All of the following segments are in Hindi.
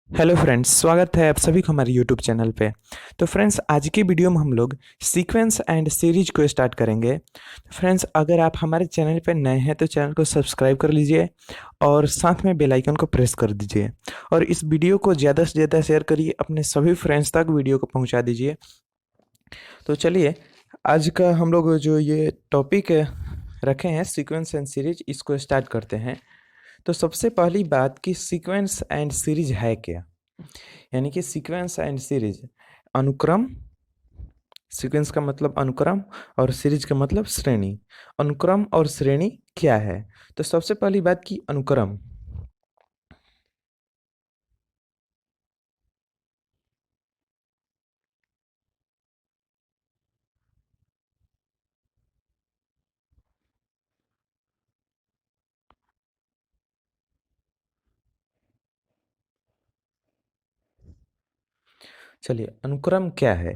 हेलो फ्रेंड्स, स्वागत है आप सभी को हमारे यूट्यूब चैनल पे। तो फ्रेंड्स, आज की वीडियो में हम लोग सीक्वेंस एंड सीरीज को स्टार्ट करेंगे। तो फ्रेंड्स, अगर आप हमारे चैनल पे नए हैं तो चैनल को सब्सक्राइब कर लीजिए और साथ में बेल आइकन को प्रेस कर दीजिए और इस वीडियो को ज़्यादा से ज़्यादा शेयर करिए, अपने सभी फ्रेंड्स तक वीडियो को पहुँचा दीजिए। तो चलिए, आज का हम लोग जो ये टॉपिक रखे हैं सीक्वेंस एंड सीरीज, इसको स्टार्ट करते हैं। तो सबसे पहली बात कि सीक्वेंस एंड सीरीज है क्या, यानी कि सीक्वेंस एंड सीरीज, अनुक्रम। सीक्वेंस का मतलब अनुक्रम और सीरीज का मतलब श्रेणी। अनुक्रम और श्रेणी क्या है? तो सबसे पहली बात कि अनुक्रम। चलिए, अनुक्रम क्या है?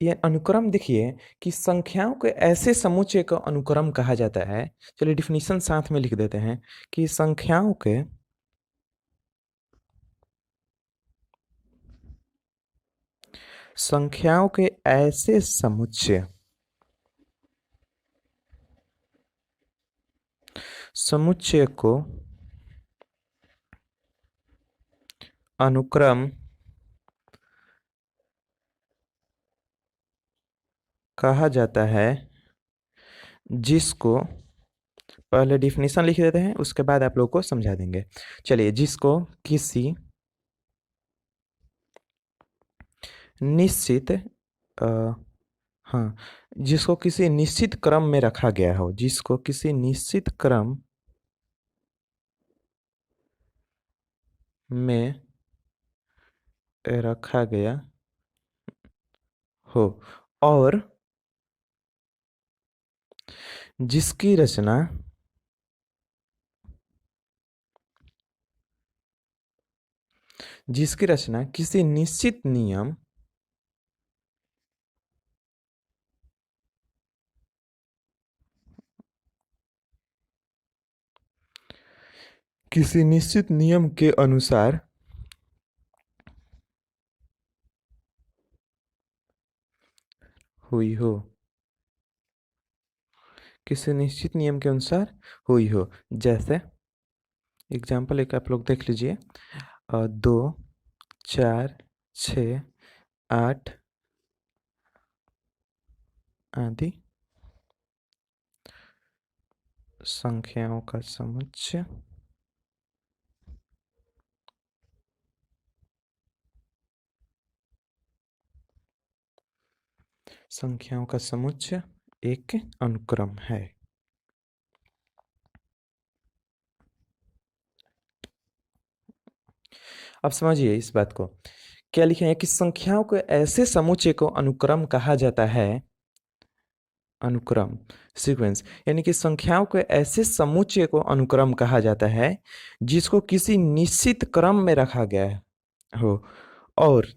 ये अनुक्रम देखिए कि संख्याओं के ऐसे समुच्चय को अनुक्रम कहा जाता है। चलिए डिफिनीशन साथ में लिख देते हैं कि संख्याओं के ऐसे समुच्चय समुच्चय को अनुक्रम कहा जाता है, जिसको पहले डिफिनीशन लिख देते हैं, उसके बाद आप लोग को समझा देंगे। चलिए, जिसको किसी निश्चित हाँ, जिसको किसी निश्चित क्रम में रखा गया हो, जिसको किसी निश्चित क्रम में रखा गया हो और जिसकी रचना किसी निश्चित नियम के अनुसार हुई हो, किसी निश्चित नियम के अनुसार हुई हो। जैसे एग्जाम्पल एक आप लोग देख लीजिए, 2, 4, 6, 8 आदि संख्याओं का समुच्चय एक अनुक्रम है। अब समझिए इस बात को, क्या लिखे हैं कि संख्याओं के ऐसे समुच्चय को अनुक्रम कहा जाता है। अनुक्रम, सीक्वेंस, यानी कि संख्याओं के ऐसे समुच्चय को अनुक्रम कहा जाता है जिसको किसी निश्चित क्रम में रखा गया हो और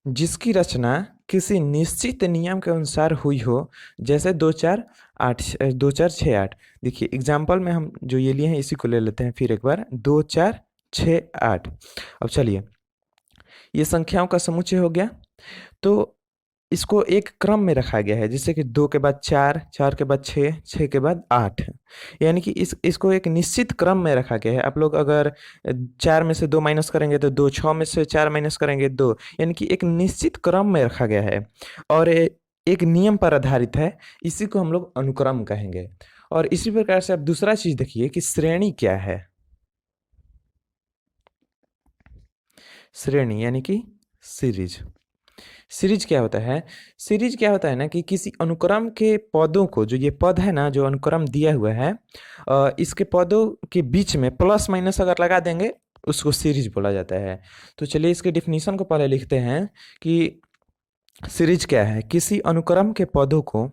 जिसकी रचना किसी निश्चित नियम के अनुसार हुई हो। जैसे 2 4 8, 2 4 6 8। देखिए एग्जाम्पल में हम जो ये लिए हैं इसी को ले लेते हैं फिर एक बार, 2 4 6 8। अब चलिए, ये संख्याओं का समुच्चय हो गया। तो इसको एक क्रम में रखा गया है, जैसे कि 2 के बाद 4, 4 के बाद 6, 6 के बाद 8। यानी कि इसको एक निश्चित क्रम में रखा गया है। आप लोग अगर 4 में से 2 माइनस करेंगे तो 2, 6 में से 4 माइनस करेंगे 2, यानी कि एक निश्चित क्रम में रखा गया है और एक नियम पर आधारित है। इसी को हम लोग अनुक्रम कहेंगे। और इसी प्रकार से आप दूसरा चीज देखिए कि श्रेणी क्या है। श्रेणी यानी कि सीरीज। सीरीज क्या होता है? सीरीज क्या होता है ना कि किसी अनुक्रम के पदों को, जो ये पद है ना जो अनुक्रम दिया हुआ है, इसके पदों के बीच में प्लस माइनस अगर लगा देंगे उसको सीरीज बोला जाता है। तो चलिए इसके डिफिनीशन को पहले लिखते हैं कि सीरीज क्या है। किसी अनुक्रम के पदों को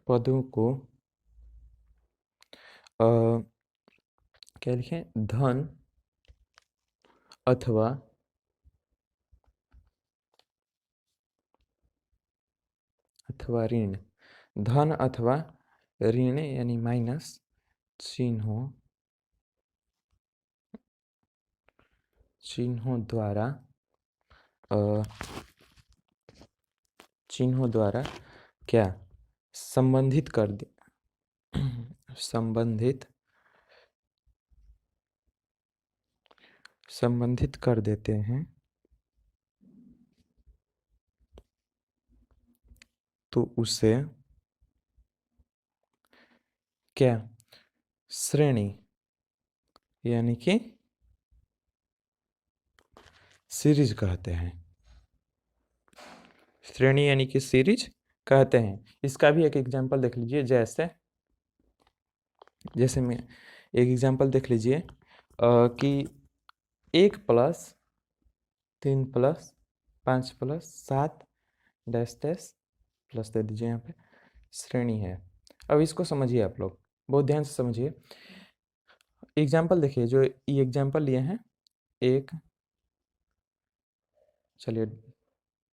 पदों को अ, क्या लिखें, धन अथवा ऋण, धन अथवा ऋण यानी माइनस चिन्हों द्वारा क्या संबंधित कर देते हैं, तो उसे क्या श्रेणी यानी कि सीरीज कहते हैं। श्रेणी यानी कि सीरीज कहते हैं। इसका भी एक एग्जांपल देख लीजिए। जैसे में एक एग्जांपल देख लीजिए कि 1 + 3 + 5 + 7 डैश डैश प्लस दे दीजिए, यहाँ पे श्रेणी है। अब इसको समझिए, आप लोग बहुत ध्यान से समझिए। एग्जाम्पल देखिए, जो ये एग्जाम्पल लिए हैं 1, चलिए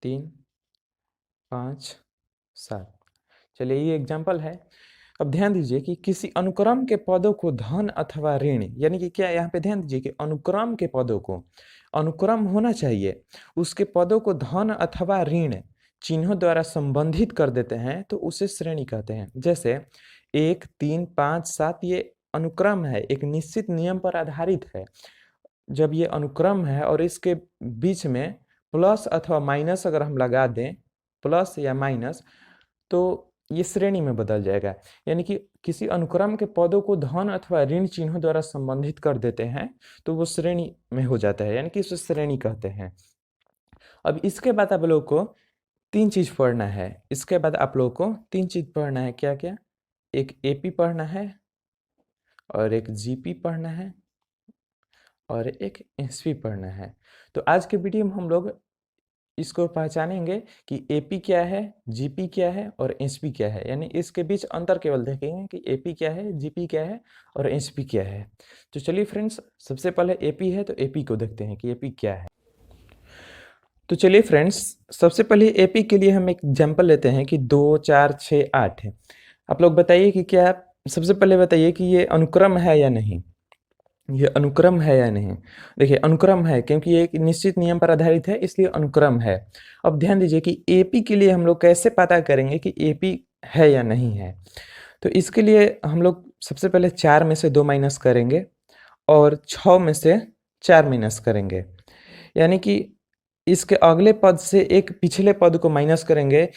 3, 5, 7, चलिए ये एग्जाम्पल है। अब ध्यान दीजिए कि किसी अनुक्रम के पदों को धन अथवा ऋण, यानी कि क्या, यहाँ पे ध्यान दीजिए कि अनुक्रम के पदों को, अनुक्रम होना चाहिए, उसके पदों को धन अथवा ऋण चिन्हों द्वारा संबंधित कर देते हैं तो उसे श्रेणी कहते हैं। जैसे 1, 3, 5, 7 ये अनुक्रम है, एक निश्चित नियम पर आधारित है। जब ये अनुक्रम है और इसके बीच में प्लस अथवा माइनस अगर हम लगा दें, प्लस या माइनस, तो ये श्रेणी में बदल जाएगा। यानी कि किसी अनुक्रम के पदों को धन अथवा ऋण चिन्हों द्वारा संबंधित कर देते हैं तो वो श्रेणी में हो जाता है, यानी कि इसे श्रेणी कहते हैं। अब इसके बाद आप लोगों को 3 चीज पढ़ना है। इसके बाद आप लोगों को 3 चीज पढ़ना है। क्या क्या? एक एपी पढ़ना है, और एक जीपी पढ़ना है, और एक एसपी पढ़ना है। तो आज के वीडियो में हम लोग इसको पहचानेंगे कि एपी क्या है, जीपी क्या है और एसपी क्या है। यानी इसके बीच अंतर केवल देखेंगे कि एपी क्या है, जीपी क्या है और एसपी क्या है। तो चलिए फ्रेंड्स, सबसे पहले एपी है तो एपी को देखते हैं कि एपी क्या है। तो चलिए फ्रेंड्स, सबसे पहले एपी के लिए हम एक एग्जाम्पल लेते हैं कि 2, 4, 6, 8 है। आप लोग बताइए कि क्या, सबसे पहले बताइए कि ये अनुक्रम है या नहीं। ये अनुक्रम है या नहीं। देखिए अनुक्रम है, क्योंकि ये एक निश्चित नियम पर आधारित है, इसलिए अनुक्रम है। अब ध्यान दीजिए कि एपी के लिए हम लोग कैसे पता करेंगे कि एपी है या नहीं है। तो इसके लिए हम लोग सबसे पहले 4 में से 2 माइनस करेंगे और 6 में से 4 माइनस करेंगे। यानी कि इसके अगले पद से एक पिछले पद को माइनस करेंगे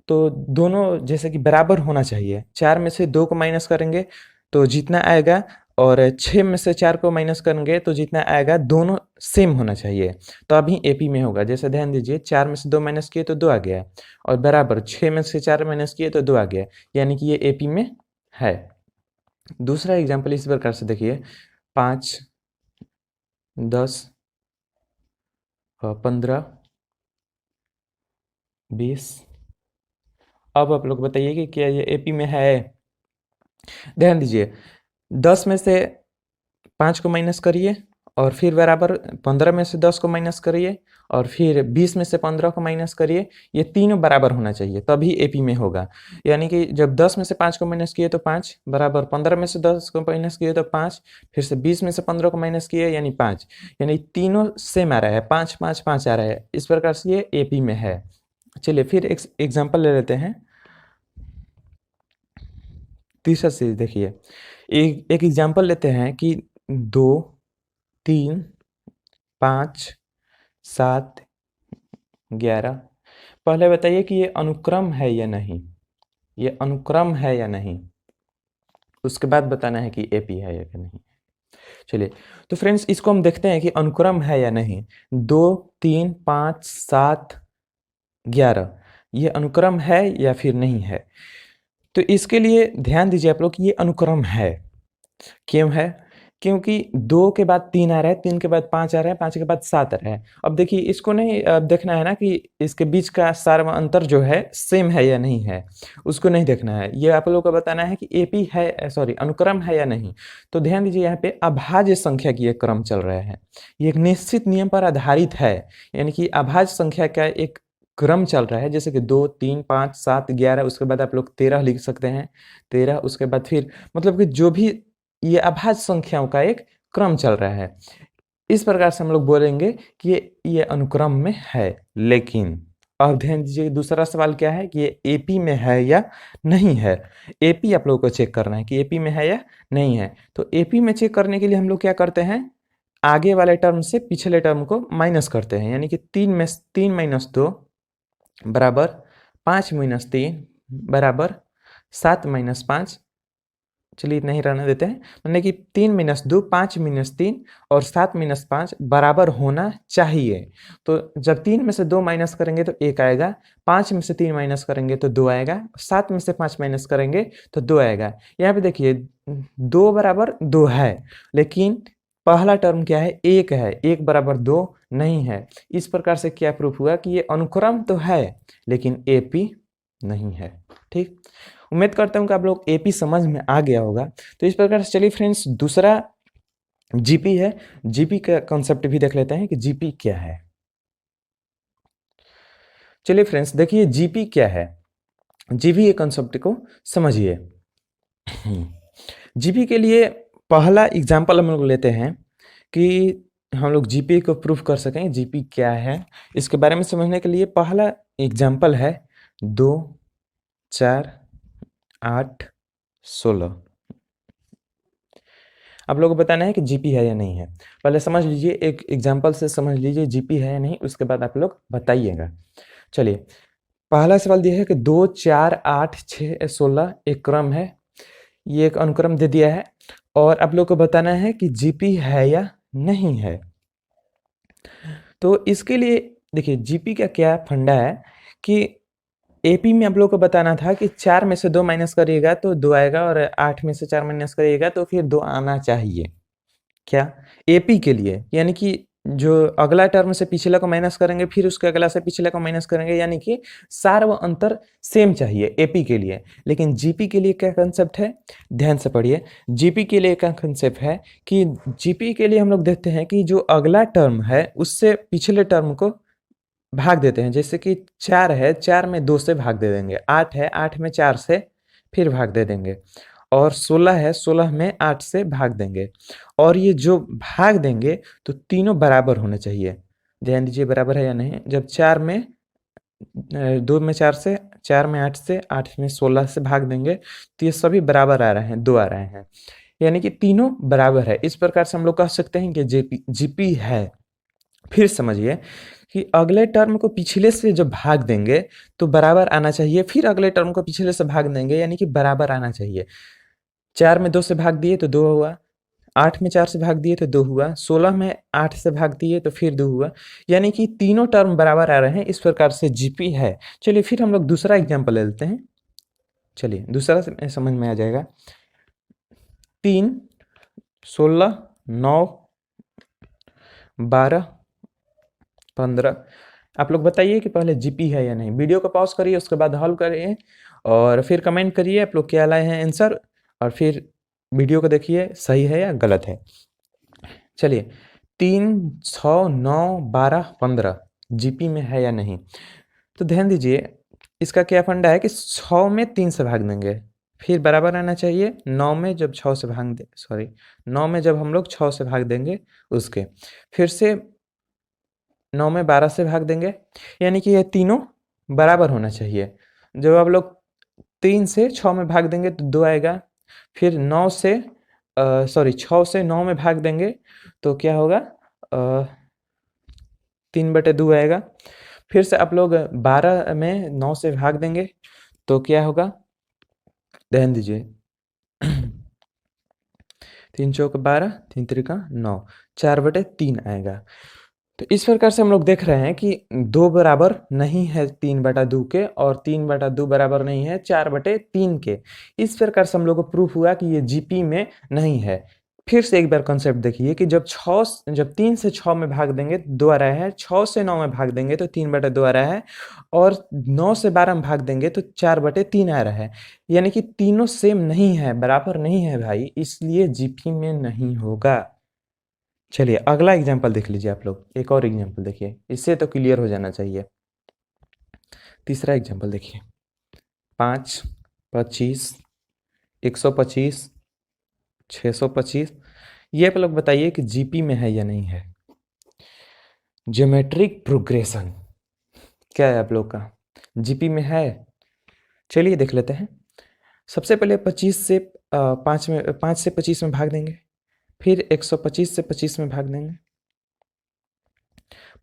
तो दोनों जैसे कि बराबर होना चाहिए। 4 में से 2 को माइनस करेंगे तो जितना आएगा, और 6 में से 4 को माइनस करेंगे तो जितना आएगा, दोनों सेम होना चाहिए, तो अभी एपी में होगा। जैसे ध्यान दीजिए, 4 में से 2 माइनस किए तो 2 आ गया, और बराबर 6 में से 4 माइनस किए तो 2 आ गया, यानी कि ये एपी में है। दूसरा एग्जाम्पल इस प्रकार से देखिए, 5, 10, 15, 20। अब आप लोग बताइए कि क्या ये एपी में है। ध्यान दीजिए, 10 में से 5 को माइनस करिए, और फिर बराबर 15 में से 10 को माइनस करिए, और फिर 20 में से 15 को माइनस करिए। ये तीनों बराबर होना चाहिए, तभी एपी में होगा। यानी कि जब 10 में से 5 को माइनस किए तो 5 बराबर, 15 में से 10 को माइनस किए तो 5, फिर से 20 में से 15 को माइनस किए यानी 5, यानी तीनों सेम आ रहा है, 5, 5, 5 आ रहा है। इस प्रकार से ये एपी में है। चलिए फिर एक एग्जाम्पल ले लेते हैं। तीसरा चीज देखिए, एक एग्जाम्पल लेते हैं कि 2, 3, 5, 7, 11। पहले बताइए कि ये अनुक्रम है या नहीं। ये अनुक्रम है या नहीं, उसके बाद बताना है कि एपी है या नहीं। चलिए, तो फ्रेंड्स इसको हम देखते हैं कि अनुक्रम है या नहीं। 2, 3, 5, 7, 11 ये अनुक्रम है या फिर नहीं है। तो इसके लिए ध्यान दीजिए आप लोग कि ये अनुक्रम है। क्यों है? क्योंकि 2 के बाद 3 आ रहा है, 3 के बाद 5 आ रहा है, 5 के बाद 7 आ रहा है। अब देखिए इसको नहीं देखना है ना कि इसके बीच का सार्वत्रिक अंतर जो है सेम है या नहीं है, उसको नहीं देखना है। ये आप लोगों को बताना है कि एपी है, सॉरी अनुक्रम है या नहीं। तो ध्यान दीजिए यहाँ पे अभाज्य संख्या की एक क्रम चल रहा है। ये एक निश्चित नियम पर आधारित है, यानी कि अभाज्य संख्या का एक क्रम चल रहा है, जैसे कि 2, 3, 5, 7, 11, उसके बाद आप लोग 13 लिख सकते हैं, 13 उसके बाद फिर मतलब कि जो भी ये अभाज्य संख्याओं का एक क्रम चल रहा है। इस प्रकार से हम लोग बोलेंगे कि ये अनुक्रम में है। लेकिन अब ध्यान दीजिए दूसरा सवाल क्या है कि ये एपी में है या नहीं है। एपी आप लोगों को चेक करना है कि एपी में है या नहीं है। तो एपी में चेक करने के लिए हम लोग क्या करते हैं, आगे वाले टर्म से पिछले टर्म को माइनस करते हैं, यानी कि 3 में 3 - 2 बराबर 5 - 3 बराबर 7 - 5। चलिए इतना ही रहने देते हैं, मतलब कि 3 - 2 5 - 3 और 7 - 5 बराबर होना चाहिए। तो जब 3 में से 2 माइनस करेंगे तो 1 आएगा, 5 में से 3 माइनस करेंगे तो 2 आएगा, 7 में से 5 माइनस करेंगे तो 2 आएगा। यहाँ पे देखिए 2 बराबर 2 है, लेकिन पहला टर्म क्या है, 1 है, 1 बराबर 2 नहीं है। इस प्रकार से क्या प्रूफ हुआ कि ये अनुक्रम तो है लेकिन एपी नहीं है। ठीक, उम्मीद करता हूँ कि आप लोग एपी समझ में आ गया होगा। तो इस प्रकार से चलिए फ्रेंड्स दूसरा जीपी है, जीपी का कॉन्सेप्ट भी देख लेते हैं कि जीपी क्या है। चलिए फ्रेंड्स देखिए जीपी क्या है, जीपी के कॉन्सेप्ट को समझिए। जीपी के लिए पहला एग्जाम्पल हम लोग लेते हैं कि हम लोग जीपी को प्रूफ कर सकें जीपी क्या है। इसके बारे में समझने के लिए पहला एग्जाम्पल है 2, 4, 8, 16। आप लोगों को बताना है कि जीपी है या नहीं है। पहले समझ लीजिए, एक एग्जाम्पल से समझ लीजिए जीपी है या नहीं, उसके बाद आप लोग बताइएगा। चलिए पहला सवाल दिया है कि 2, 4, 8, 6, 16 एक क्रम है, ये एक अनुक्रम दे दिया है और आप लोग को बताना है कि जीपी है या नहीं है। तो इसके लिए देखिए जीपी का क्या फंडा है कि एपी में आप लोग को बताना था कि 4 में से 2 माइनस करिएगा तो 2 आएगा और 8 में से 4 माइनस करिएगा तो फिर 2 आना चाहिए। क्या एपी के लिए, यानी कि जो अगला टर्म से पिछला को माइनस करेंगे फिर उसके अगला से पिछला को माइनस करेंगे, यानी कि सार व अंतर सेम चाहिए एपी के लिए। लेकिन जीपी के लिए क्या कंसेप्ट है, ध्यान से पढ़िए। जीपी के लिए क्या कंसेप्ट है कि जीपी के लिए हम लोग देखते हैं कि जो अगला टर्म है उससे पिछले टर्म को भाग देते हैं। जैसे कि 4 है, 4 में 2 से भाग दे देंगे, 8 है, 8 में 4 से फिर भाग दे देंगे, और 16 है, 16 में 8 से भाग देंगे। और ये जो भाग देंगे तो तीनों बराबर होने चाहिए। ध्यान दीजिए बराबर है या नहीं। जब 4 में 2 में 4 से, 4 में 8 से, 8 में 16 से भाग देंगे तो ये सभी बराबर आ रहे हैं, 2 आ रहे हैं, यानी कि तीनों बराबर है। इस प्रकार से हम लोग कह सकते हैं कि जीपी है। फिर समझिए कि अगले टर्म को पिछले से जब भाग देंगे तो बराबर आना चाहिए, फिर अगले टर्म को पिछले से भाग देंगे यानी कि बराबर आना चाहिए। 4 में 2 से भाग दिए तो 2 हुआ, 8 में 4 से भाग दिए तो 2 हुआ, 16 में 8 से भाग दिए तो फिर 2 हुआ, यानी कि तीनों टर्म बराबर आ रहे हैं। इस प्रकार से जीपी है। चलिए फिर हम लोग दूसरा एग्जाम्पल ले लेते हैं। चलिए दूसरा समझ में आ जाएगा। 3, 16, 9, 12, 15। आप लोग बताइए कि पहले जीपी है या नहीं। वीडियो को पॉज करिए, उसके बाद हल करिए और फिर कमेंट करिए आप लोग क्या लाए हैं आंसर, और फिर वीडियो को देखिए सही है या गलत है। चलिए 3, 6, 9, 12, 15 जीपी में है या नहीं। तो ध्यान दीजिए इसका क्या फंडा है कि 6 में 3 से भाग देंगे फिर बराबर आना चाहिए। 9 में जब 6 से भाग दे, सॉरी 9 में जब हम लोग 6 से भाग देंगे उसके, फिर से 9 में 12 से भाग देंगे, यानी कि ये तीनों बराबर होना चाहिए। जब आप लोग 3 से 6 में भाग देंगे तो 2 आएगा, फिर 9 से 6 से 9 में भाग देंगे तो क्या होगा, 3/2 आएगा। फिर से आप लोग 12 में 9 से भाग देंगे तो क्या होगा, ध्यान दीजिए 3 चौक 12, 3 त्रिका 9, 4/3 आएगा। तो इस प्रकार से हम लोग देख रहे हैं कि 2 बराबर नहीं है 3/2 के, और 3/2 बराबर नहीं है 4/3 के। इस प्रकार से हम लोग को प्रूफ हुआ कि ये जीपी में नहीं है। फिर से एक बार कॉन्सेप्ट देखिए कि जब 3 से 6 में भाग देंगे तो 2 आ रहा है, 6 से 9 में भाग देंगे तो 3/2 आ रहा है, और 9 से 12 में भाग देंगे तो 4/3 आ रहा है। यानी कि तीनों सेम नहीं है, बराबर नहीं है भाई, इसलिए जीपी में नहीं होगा। चलिए अगला एग्जाम्पल देख लीजिए आप लोग, एक और एग्जाम्पल देखिए, इससे तो क्लियर हो जाना चाहिए। तीसरा एग्जाम्पल देखिए, 5, 25, 125, 625। ये आप लोग बताइए कि जीपी में है या नहीं है। ज्योमेट्रिक प्रोग्रेशन क्या है आप लोग का, जीपी में है? चलिए देख लेते हैं। सबसे पहले 25 से 5 से 25 में भाग देंगे, फिर 125 से 25 में भाग देंगे,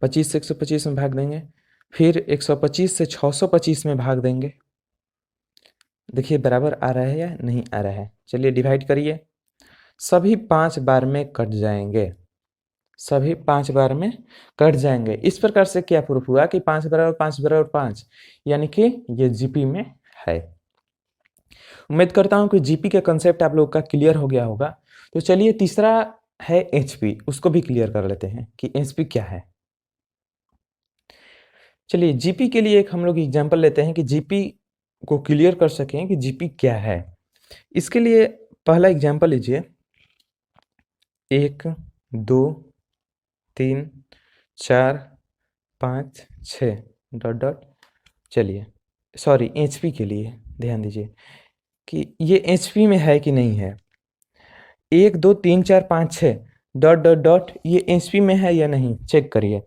25 से 125 में भाग देंगे, फिर 125 से 625 में भाग देंगे। देखिए बराबर आ रहा है या नहीं आ रहा है। चलिए डिवाइड करिए, सभी 5 बार में कट जाएंगे, सभी 5 बार में कट जाएंगे। इस प्रकार से क्या प्रूफ हुआ कि 5 बराबर 5 बराबर 5, यानी कि ये जीपी में है। उम्मीद करता हूं कि जीपी का कंसेप्ट आप लोग का क्लियर हो गया होगा। तो चलिए तीसरा है एचपी, उसको भी क्लियर कर लेते हैं कि एचपी क्या है। चलिए जीपी के लिए एक हम लोग एग्जांपल लेते हैं कि जीपी को क्लियर कर सकें कि जीपी क्या है। इसके लिए पहला एग्जांपल लीजिए, 1, 2, 3, 4, 5, 6 डॉट डॉट। चलिए सॉरी, एचपी के लिए ध्यान दीजिए कि ये एचपी में है कि नहीं है। 1, 2, 3, 4, 5, 6 डॉट डॉट डॉट, ये एचपी में है या नहीं, चेक करिए।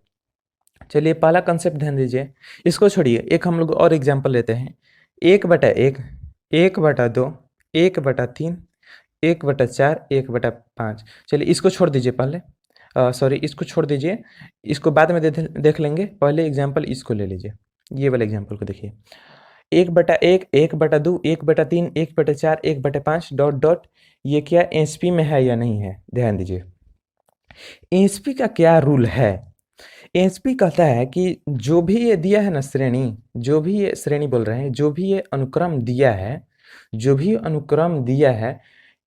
चलिए पहला कंसेप्ट ध्यान दीजिए, इसको छोड़िए, एक हम लोग और एग्जांपल लेते हैं। 1/1, 1/2, 1/3, 1/4, 1/5। चलिए इसको छोड़ दीजिए पहले, सॉरी इसको छोड़ दीजिए, इसको बाद में देख लेंगे। पहले एग्जांपल इसको ले लीजिए, ये वाले एग्जांपल को देखिए। 1/1, 1/2, 1/3, 1/4, 1/5 डॉट डॉट, ये क्या एचपी में है या नहीं है, ध्यान दीजिए। एचपी का क्या रूल है? एचपी कहता है कि जो भी ये दिया है ना श्रेणी, जो भी ये श्रेणी बोल रहे हैं, जो भी ये अनुक्रम दिया है, जो भी अनुक्रम दिया है,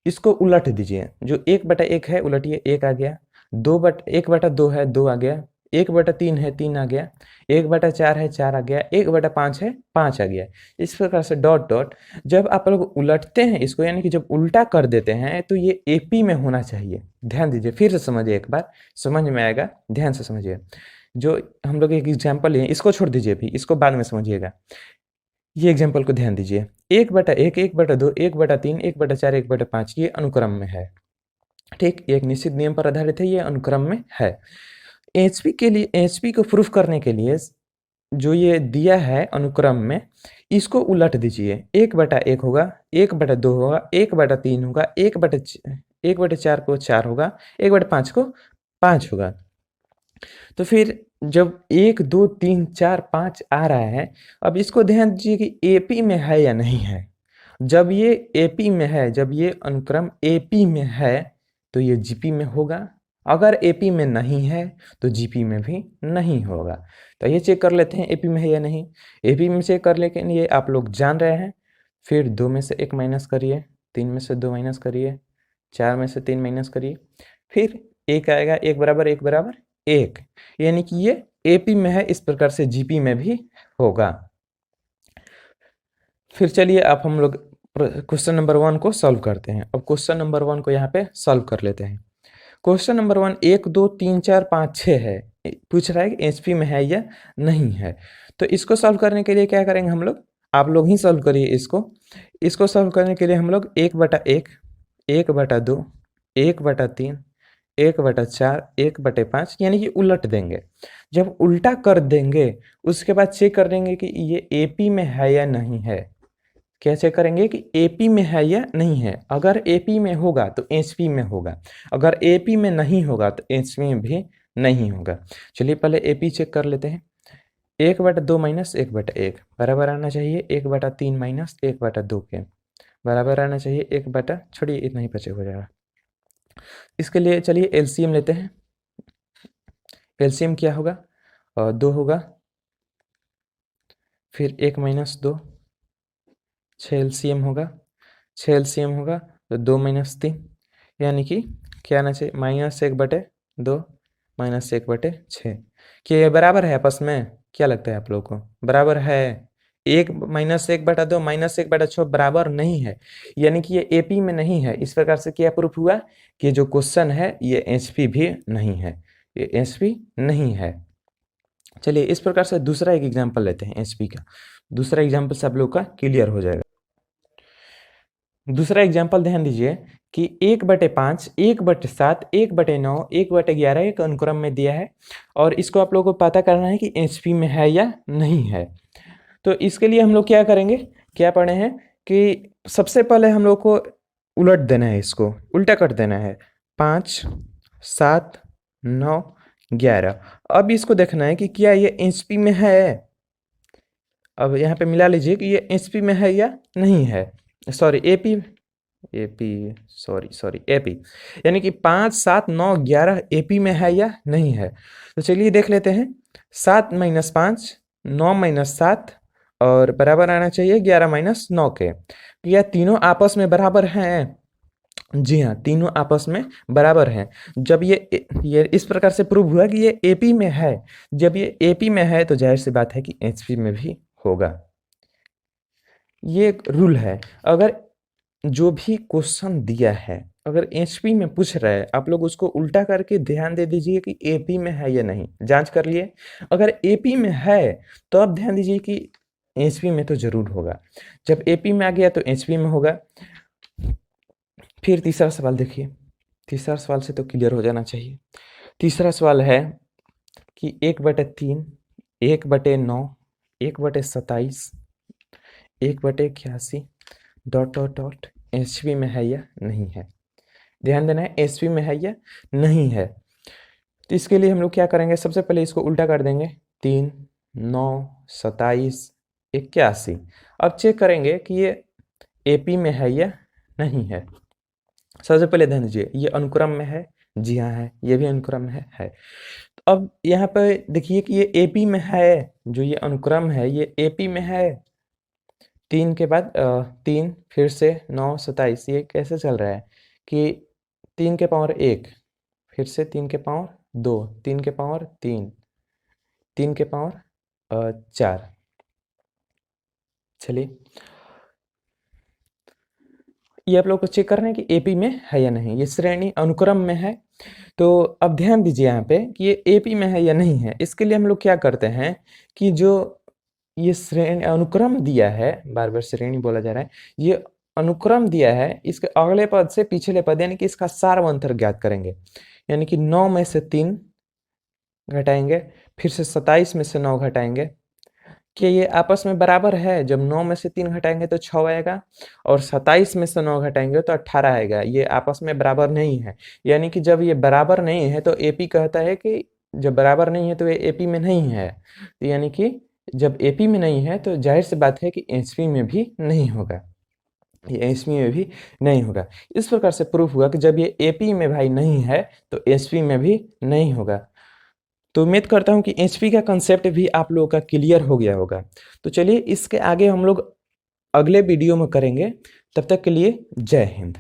इसको उलट दीजिए। जो 1/1 है उलटिए, 1 आ गया। 1/2 है, 2 आ गया। 1/3 है, 3 आ गया। 1/4 है, 4 आ गया। 1/5 है, 5 आ गया। इस प्रकार से डॉट डॉट, जब आप लोग उलटते हैं इसको, यानी कि जब उल्टा कर देते हैं, तो ये एपी में होना चाहिए। ध्यान दीजिए, फिर से समझिए एक बार, समझ में आएगा, ध्यान से समझिए। जो हम लोग एक एग्जाम्पल है, इसको छोड़ दीजिए अभी, इसको बाद में समझिएगा। ये एग्जाम्पल को ध्यान दीजिए, 1/1, 1/2, 1/3, 1/4, 1/5 ये अनुक्रम में है। ठीक, एक निश्चित नियम पर आधारित है, ये अनुक्रम में है। एचपी के लिए, एचपी को प्रूफ करने के लिए जो ये दिया है अनुक्रम में, इसको उलट दीजिए। 1/1 होगा, 1/2 होगा, 1/3 होगा, 1/4 को 4 होगा, 1/5 को 5 होगा। तो फिर जब 1, 2, 3, 4, 5 आ रहा है, अब इसको ध्यान दीजिए कि एपी में है या नहीं है। जब ये एपी में है, जब ये अनुक्रम एपी में है, तो ये जीपी में होगा। अगर एपी में नहीं है तो जीपी में भी नहीं होगा। तो ये चेक कर लेते हैं एपी में है या नहीं। एपी में चेक कर लेकिन ये आप लोग जान रहे हैं। फिर 2 में से 1 माइनस करिए, 3 में से 2 माइनस करिए, 4 में से 3 माइनस करिए, फिर 1 आएगा, 1 बराबर 1 बराबर 1, यानी कि ये एपी में है। इस प्रकार से जीपी में भी होगा। फिर चलिए अब हम लोग क्वेश्चन नंबर 1 को सॉल्व करते हैं। अब क्वेश्चन नंबर 1 को यहाँ पे सॉल्व कर लेते हैं। क्वेश्चन नंबर 1 1, 2, 3, 4, 5, 6 है, पूछ रहा है कि एचपी में है या नहीं है। तो इसको सॉल्व करने के लिए क्या करेंगे हम लोग, आप लोग ही सॉल्व करिए इसको सॉल्व करने के लिए हम लोग 1/1, 1/2, 1/3, 1/4, 1/5 यानी कि उलट देंगे। जब उल्टा कर देंगे उसके बाद चेक कर देंगे कि ये एपी में है या नहीं है। क्या चेक करेंगे कि एपी में है या नहीं है। अगर एपी में होगा तो एचपी में होगा, अगर एपी में नहीं होगा तो एचपी में भी नहीं होगा। चलिए पहले एपी चेक कर लेते हैं। 1/2 माइनस 1/1 बराबर आना चाहिए 1/3 माइनस 1/2 के, बराबर आना चाहिए 1 छोड़िए इतना ही बचे हो जाएगा। इसके लिए चलिए एलसीएम लेते हैं। एलसीएम क्या होगा, 2 होगा, फिर 1 माइनस 2, 6 एलसीएम होगा, 6 एलसीएम होगा तो 2 माइनस 3, यानी कि क्या आना चाहिए, -1/2 -1/6। क्या ये बराबर है आपस में? क्या लगता है आप लोगों को, बराबर है? 1 -1/2 -1/6 बराबर नहीं है, यानी कि ये एपी में नहीं है। इस प्रकार से क्या प्रूफ हुआ कि जो क्वेश्चन है ये एचपी भी नहीं है, ये एचपी नहीं है। चलिए इस प्रकार से दूसरा एक एग्जाम्पल लेते हैं एचपी का। दूसरा एग्जाम्पल से आप लोग का क्लियर हो जाएगा। दूसरा एग्जाम्पल ध्यान दीजिए कि 1/5, 1/7, 1/9, 1/11 एक अनुक्रम में दिया है और इसको आप लोगों को पता करना है कि एचपी में है या नहीं है। तो इसके लिए हम लोग क्या करेंगे, क्या पढ़े हैं कि सबसे पहले हम लोग को उलट देना है, इसको उल्टा कर देना है। 5, 7, 9, 11। अब इसको देखना है कि क्या ये एचपी में है। अब यहाँ पे मिला लीजिए कि ये एचपी में है या नहीं है, सॉरी एपी, एपी, यानी कि 5, 7, 9, 11 एपी में है या नहीं है। तो चलिए देख लेते हैं। 7 - 5, 9 - 7 और बराबर आना चाहिए 11 - 9 के। यह तीनों आपस में बराबर हैं। जी हाँ, तीनों आपस में बराबर हैं। जब ये इस प्रकार से प्रूव हुआ कि ये एपी में है। जब ये एपी में है तो जाहिर सी बात है कि एचपी में भी होगा। ये एक रूल है। अगर जो भी क्वेश्चन दिया है अगर एचपी में पूछ रहा है, आप लोग उसको उल्टा करके ध्यान दे दीजिए कि एपी में है या नहीं, जांच कर लिए। अगर एपी में है तो अब ध्यान दीजिए कि एचपी में तो जरूर होगा। जब एपी में आ गया तो एचपी में होगा। फिर तीसरा सवाल देखिए। तीसरा सवाल से तो क्लियर हो जाना चाहिए। तीसरा सवाल है कि 1/3, 1/9, 1/27, 1/81 ... एचपी में है या नहीं है। ध्यान देना है एचपी में है या नहीं है। तो इसके लिए हम लोग क्या करेंगे, सबसे पहले इसको उल्टा कर देंगे। 3, 9, 27, 81। अब चेक करेंगे कि ये एपी में है या नहीं है। सबसे पहले ध्यान दीजिए ये अनुक्रम में है, जी हाँ है, ये भी अनुक्रम में है। तो अब यहाँ पे देखिए कि ये एपी में है, जो ये अनुक्रम है ये एपी में है। 3 के बाद 3 फिर से 9, 27, ये कैसे चल रहा है कि 3 के पावर 1 फिर से 3 के पावर 2, 3 के पावर 3, 3 के पावर 4। चलिए ये आप लोग को चेक करना है कि एपी में है या नहीं। ये श्रेणी अनुक्रम में है। तो अब ध्यान दीजिए यहाँ पे कि ये एपी में है या नहीं है। इसके लिए हम लोग क्या करते हैं कि जो ये श्रेणी अनुक्रम दिया है, बार बार श्रेणी बोला जा रहा है, ये अनुक्रम दिया है, इसके अगले पद से पिछले पद यानी कि इसका सारवंतर ज्ञात करेंगे। यानी कि 9 में से 3 घटाएंगे, फिर से 27 में से 9 घटाएंगे। कि ये आपस में बराबर है। जब 9 में से 3 घटाएंगे तो 6 आएगा और 27 में से 9 घटाएंगे तो 18 आएगा। ये आपस में बराबर नहीं है। यानी कि जब ये बराबर नहीं है तो एपी कहता है कि जब बराबर नहीं है तो ये एपी में नहीं है। तो यानी कि जब एपी में नहीं है तो जाहिर सी बात है कि एचपी में भी नहीं होगा, ये एचपी में भी नहीं होगा। इस प्रकार से प्रूफ हुआ कि जब ये एपी में भाई नहीं है तो एचपी में भी नहीं होगा। तो उम्मीद करता हूँ कि एचपी का कंसेप्ट भी आप लोगों का क्लियर हो गया होगा। तो चलिए इसके आगे हम लोग अगले वीडियो में करेंगे। तब तक के लिए जय हिंद।